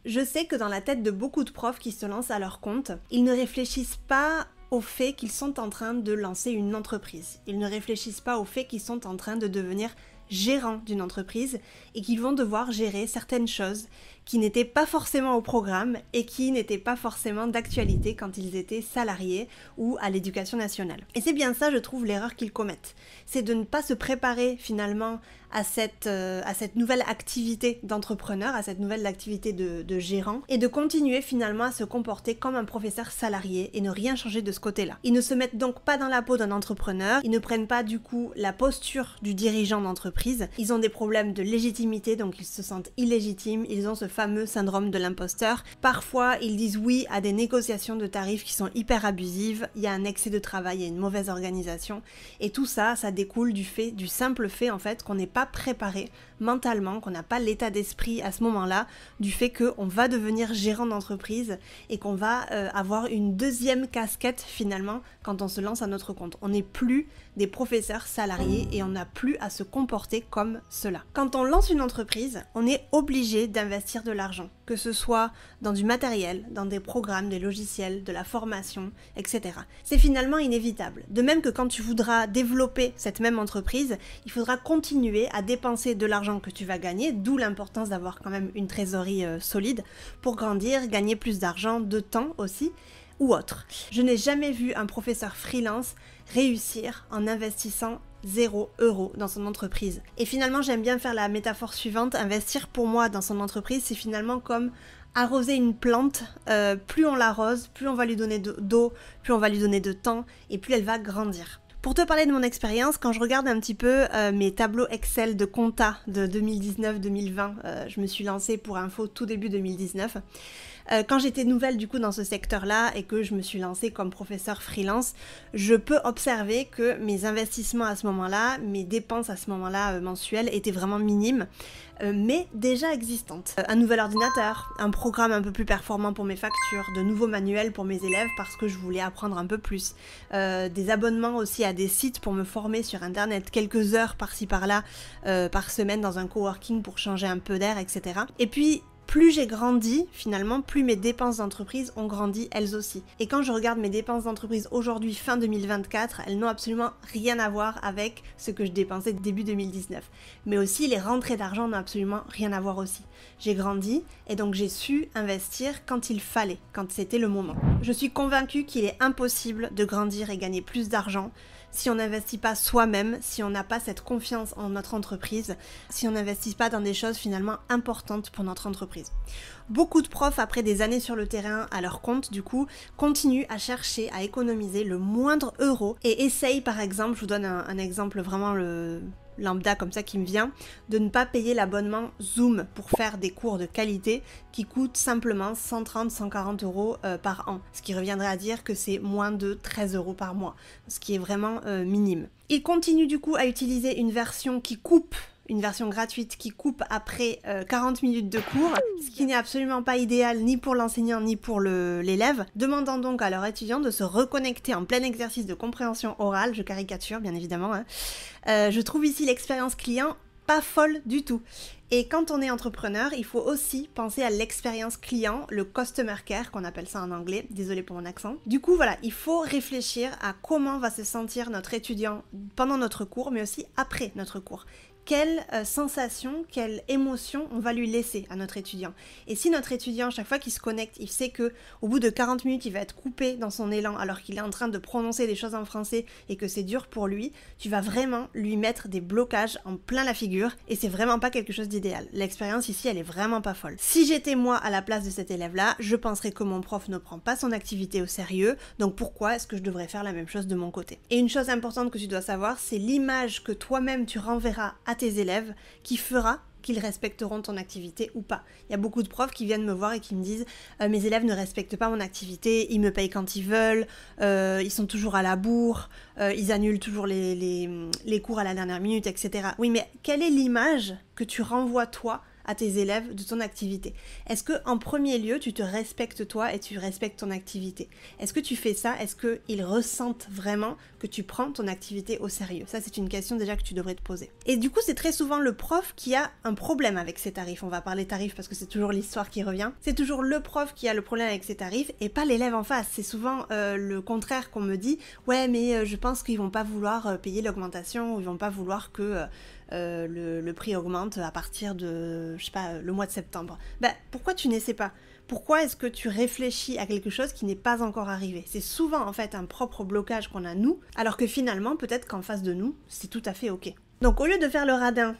Je sais que dans la tête de beaucoup de profs qui se lancent à leur compte, ils ne réfléchissent pas au fait qu'ils sont en train de lancer une entreprise. Ils ne réfléchissent pas au fait qu'ils sont en train de devenir gérants d'une entreprise et qu'ils vont devoir gérer certaines choses qui n'étaient pas forcément au programme et qui n'étaient pas forcément d'actualité quand ils étaient salariés ou à l'éducation nationale. Et c'est bien ça, je trouve, l'erreur qu'ils commettent. C'est de ne pas se préparer finalement à cette nouvelle activité d'entrepreneur, à cette nouvelle activité de gérant, et de continuer finalement à se comporter comme un professeur salarié et ne rien changer de ce côté-là. Ils ne se mettent donc pas dans la peau d'un entrepreneur, ils ne prennent pas du coup la posture du dirigeant d'entreprise, ils ont des problèmes de légitimité, donc ils se sentent illégitimes, ils ont ce fameux syndrome de l'imposteur. Parfois, ils disent oui à des négociations de tarifs qui sont hyper abusives, il y a un excès de travail, il y a une mauvaise organisation, et tout ça, ça découle du simple fait en fait qu'on n'est pas préparé mentalement, qu'on n'a pas l'état d'esprit à ce moment-là, du fait qu'on va devenir gérant d'entreprise et qu'on va avoir une deuxième casquette finalement quand on se lance à notre compte. On n'est plus des professeurs salariés et on n'a plus à se comporter comme cela. Quand on lance une entreprise, on est obligé d'investir de l'argent, que ce soit dans du matériel, dans des programmes, des logiciels, de la formation, etc. C'est finalement inévitable. De même que quand tu voudras développer cette même entreprise, il faudra continuer à dépenser de l'argent que tu vas gagner, d'où l'importance d'avoir quand même une trésorerie solide pour grandir, gagner plus d'argent, de temps aussi, ou autre. Je n'ai jamais vu un professeur freelance réussir en investissant 0 € dans son entreprise. Et finalement, j'aime bien faire la métaphore suivante, investir pour moi dans son entreprise, c'est finalement comme arroser une plante, plus on l'arrose, plus on va lui donner d'eau, plus on va lui donner de temps, et plus elle va grandir. Pour te parler de mon expérience, quand je regarde un petit peu mes tableaux Excel de compta de 2019-2020, je me suis lancée pour info tout début 2019, quand j'étais nouvelle du coup dans ce secteur-là et que je me suis lancée comme professeur freelance, je peux observer que mes investissements à ce moment-là, mes dépenses à ce moment-là mensuelles étaient vraiment minimes, mais déjà existantes. Un nouvel ordinateur, un programme un peu plus performant pour mes factures, de nouveaux manuels pour mes élèves parce que je voulais apprendre un peu plus, des abonnements aussi à des sites pour me former sur internet, quelques heures par-ci par-là par semaine dans un coworking pour changer un peu d'air, etc. Et puis plus j'ai grandi, finalement, plus mes dépenses d'entreprise ont grandi elles aussi. Et quand je regarde mes dépenses d'entreprise aujourd'hui, fin 2024, elles n'ont absolument rien à voir avec ce que je dépensais début 2019. Mais aussi, les rentrées d'argent n'ont absolument rien à voir aussi. J'ai grandi et donc j'ai su investir quand il fallait, quand c'était le moment. Je suis convaincue qu'il est impossible de grandir et gagner plus d'argent si on n'investit pas soi-même, si on n'a pas cette confiance en notre entreprise, si on n'investit pas dans des choses finalement importantes pour notre entreprise. Beaucoup de profs, après des années sur le terrain à leur compte, du coup, continuent à chercher à économiser le moindre euro et essayent par exemple, je vous donne un exemple vraiment lambda comme ça qui me vient, de ne pas payer l'abonnement Zoom pour faire des cours de qualité qui coûtent simplement 130-140 € par an, ce qui reviendrait à dire que c'est moins de 13 € par mois, ce qui est vraiment minime. Ils continuent du coup à utiliser une version qui coupe, une version gratuite qui coupe après 40 minutes de cours, ce qui n'est absolument pas idéal ni pour l'enseignant ni pour l'élève, demandant donc à leur étudiant de se reconnecter en plein exercice de compréhension orale, je caricature bien évidemment, hein. Je trouve ici l'expérience client pas folle du tout. Et quand on est entrepreneur, il faut aussi penser à l'expérience client, le customer care qu'on appelle ça en anglais, désolé pour mon accent. Du coup voilà, il faut réfléchir à comment va se sentir notre étudiant pendant notre cours, mais aussi après notre cours. Quelle sensation, quelle émotion on va lui laisser à notre étudiant. Et si notre étudiant, chaque fois qu'il se connecte, il sait que au bout de 40 minutes, il va être coupé dans son élan alors qu'il est en train de prononcer des choses en français et que c'est dur pour lui, tu vas vraiment lui mettre des blocages en plein la figure et c'est vraiment pas quelque chose d'idéal. L'expérience ici, elle est vraiment pas folle. Si j'étais moi à la place de cet élève-là, je penserais que mon prof ne prend pas son activité au sérieux, donc pourquoi est-ce que je devrais faire la même chose de mon côté? Et une chose importante que tu dois savoir, c'est l'image que toi-même tu renverras à tes élèves qui fera qu'ils respecteront ton activité ou pas. Il y a beaucoup de profs qui viennent me voir et qui me disent mes élèves ne respectent pas mon activité, ils me payent quand ils veulent, ils sont toujours à la bourre, ils annulent toujours les cours à la dernière minute, etc. Oui, mais quelle est l'image que tu renvoies toi à tes élèves de ton activité? Est-ce que en premier lieu, tu te respectes toi et tu respectes ton activité? Est-ce que tu fais ça? Est-ce qu'ils ressentent vraiment que tu prends ton activité au sérieux? Ça, c'est une question déjà que tu devrais te poser. Et du coup, c'est très souvent le prof qui a un problème avec ses tarifs. On va parler tarifs parce que c'est toujours l'histoire qui revient. C'est toujours le prof qui a le problème avec ses tarifs et pas l'élève en face. C'est souvent le contraire qu'on me dit. Ouais, mais je pense qu'ils vont pas vouloir payer l'augmentation ou ils vont pas vouloir que le prix augmente à partir de, je sais pas, le mois de septembre. Ben, pourquoi tu n'essaies pas? Pourquoi est-ce que tu réfléchis à quelque chose qui n'est pas encore arrivé? C'est souvent en fait un propre blocage qu'on a nous, alors que finalement, peut-être qu'en face de nous, c'est tout à fait ok. Donc au lieu de faire le radin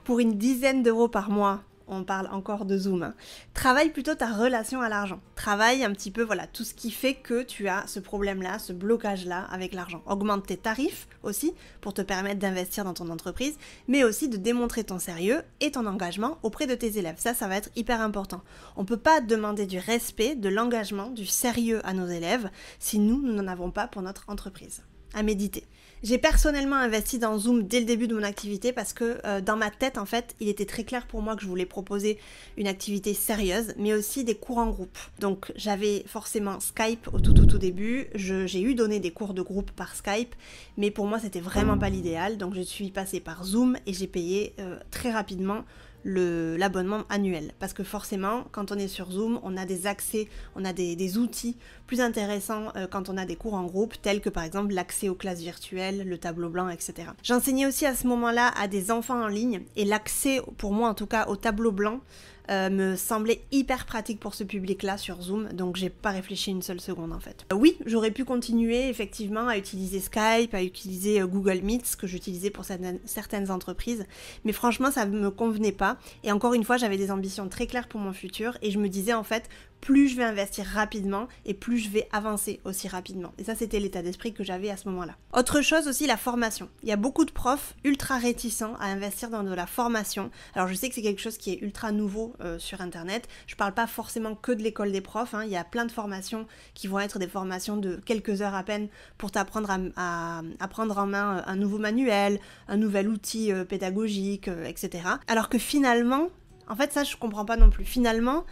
pour une dizaine d'euros par mois, on parle encore de Zoom, hein, travaille plutôt ta relation à l'argent. Travaille un petit peu, voilà, tout ce qui fait que tu as ce problème-là, ce blocage-là avec l'argent. Augmente tes tarifs aussi pour te permettre d'investir dans ton entreprise, mais aussi de démontrer ton sérieux et ton engagement auprès de tes élèves. Ça va être hyper important. On ne peut pas demander du respect, de l'engagement, du sérieux à nos élèves si nous n'en avons pas pour notre entreprise. À méditer. J'ai personnellement investi dans Zoom dès le début de mon activité parce que dans ma tête, en fait, il était très clair pour moi que je voulais proposer une activité sérieuse, mais aussi des cours en groupe. Donc j'avais forcément Skype au tout début, j'ai eu donné des cours de groupe par Skype, mais pour moi c'était vraiment pas l'idéal, donc je suis passée par Zoom et j'ai payé très rapidement l'abonnement annuel. Parce que forcément, quand on est sur Zoom, on a des accès, on a des outils plus intéressants quand on a des cours en groupe, tels que par exemple l'accès aux classes virtuelles, le tableau blanc, etc. J'enseignais aussi à ce moment-là à des enfants en ligne, et l'accès, pour moi en tout cas, au tableau blanc, me semblait hyper pratique pour ce public-là sur Zoom, donc j'ai pas réfléchi une seule seconde en fait. Oui, j'aurais pu continuer effectivement à utiliser Skype, à utiliser Google Meet, ce que j'utilisais pour certaines entreprises, mais franchement ça me convenait pas, et encore une fois j'avais des ambitions très claires pour mon futur, et je me disais en fait, plus je vais investir rapidement et plus je vais avancer aussi rapidement. Et ça, c'était l'état d'esprit que j'avais à ce moment-là. Autre chose aussi, la formation. Il y a beaucoup de profs ultra réticents à investir dans de la formation. Alors je sais que c'est quelque chose qui est ultra nouveau sur Internet. Je parle pas forcément que de l'école des profs, hein. Il y a plein de formations qui vont être des formations de quelques heures à peine pour t'apprendre à prendre en main un nouveau manuel, un nouvel outil pédagogique, etc. Alors que finalement, en fait ça je comprends pas non plus. Finalement,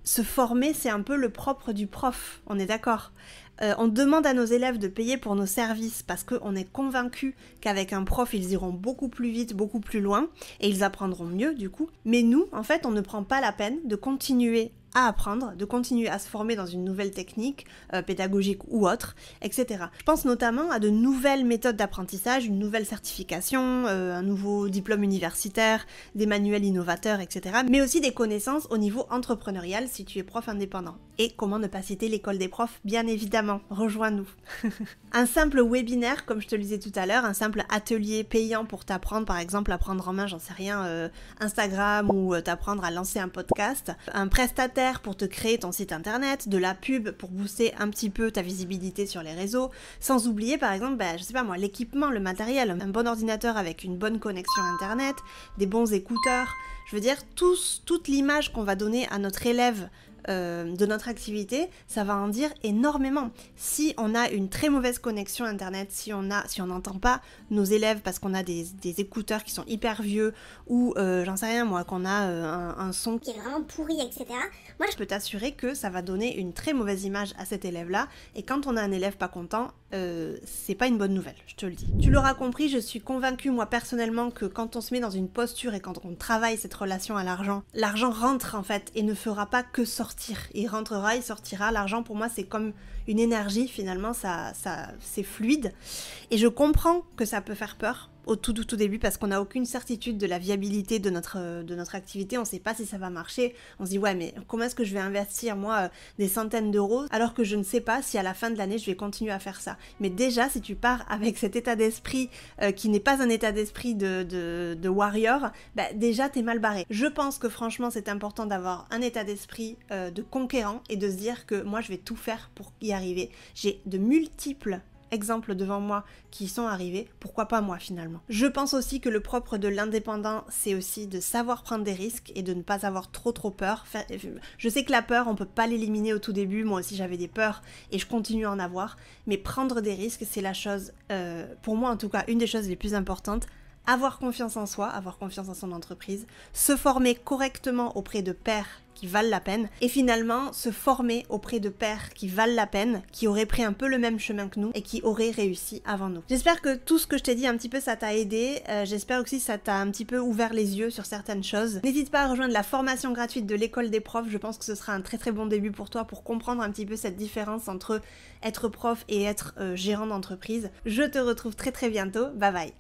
se former, c'est un peu le propre du prof, on est d'accord. On demande à nos élèves de payer pour nos services parce qu'on est convaincu qu'avec un prof, ils iront beaucoup plus vite, beaucoup plus loin, et ils apprendront mieux du coup. Mais nous, en fait, on ne prend pas la peine de continuer à apprendre, de continuer à se former dans une nouvelle technique, pédagogique ou autre, etc. Je pense notamment à de nouvelles méthodes d'apprentissage, une nouvelle certification, un nouveau diplôme universitaire, des manuels innovateurs, etc. Mais aussi des connaissances au niveau entrepreneurial si tu es prof indépendant. Et comment ne pas citer l'école des profs, bien évidemment, rejoins-nous. Un simple webinaire, comme je te le disais tout à l'heure, un simple atelier payant pour t'apprendre, par exemple, à prendre en main, j'en sais rien, Instagram, ou t'apprendre à lancer un podcast, un prestataire pour te créer ton site internet, de la pub pour booster un petit peu ta visibilité sur les réseaux, sans oublier par exemple, je sais pas moi, l'équipement, le matériel, un bon ordinateur avec une bonne connexion internet, des bons écouteurs, je veux dire, toute l'image qu'on va donner à notre élève de notre activité, ça va en dire énormément. Si on a une très mauvaise connexion internet, si on n'entend pas nos élèves parce qu'on a des écouteurs qui sont hyper vieux, ou j'en sais rien moi, qu'on a un son qui est vraiment pourri, etc. Moi je peux t'assurer que ça va donner une très mauvaise image à cet élève-là, et quand on a un élève pas content, c'est pas une bonne nouvelle, je te le dis. Tu l'auras compris, je suis convaincue moi personnellement que quand on se met dans une posture et quand on travaille cette relation à l'argent, l'argent rentre en fait et ne fera pas que sortir. Il rentrera, il sortira. L'argent pour moi c'est comme une énergie finalement, c'est fluide. Et je comprends que ça peut faire peur au tout début parce qu'on n'a aucune certitude de la viabilité de notre activité, on ne sait pas si ça va marcher, on se dit ouais mais comment est-ce que je vais investir moi des centaines d'euros alors que je ne sais pas si à la fin de l'année je vais continuer à faire ça. Mais déjà si tu pars avec cet état d'esprit qui n'est pas un état d'esprit de warrior, déjà t'es mal barré. Je pense que franchement c'est important d'avoir un état d'esprit de conquérant et de se dire que moi je vais tout faire pour y arriver. J'ai de multiples exemples devant moi qui sont arrivés, pourquoi pas moi finalement. Je pense aussi que le propre de l'indépendant, c'est aussi de savoir prendre des risques et de ne pas avoir trop peur. Je sais que la peur, on peut pas l'éliminer au tout début, moi aussi j'avais des peurs et je continue à en avoir, mais prendre des risques, c'est la chose, pour moi en tout cas, une des choses les plus importantes avoir confiance en soi, avoir confiance en son entreprise, se former correctement auprès de pairs qui valent la peine, et finalement se former auprès de pairs qui valent la peine, qui auraient pris un peu le même chemin que nous et qui auraient réussi avant nous. J'espère que tout ce que je t'ai dit un petit peu ça t'a aidé, j'espère aussi que ça t'a un petit peu ouvert les yeux sur certaines choses. N'hésite pas à rejoindre la formation gratuite de l'école des profs, je pense que ce sera un très bon début pour toi pour comprendre un petit peu cette différence entre être prof et être gérant d'entreprise. Je te retrouve très bientôt, bye bye.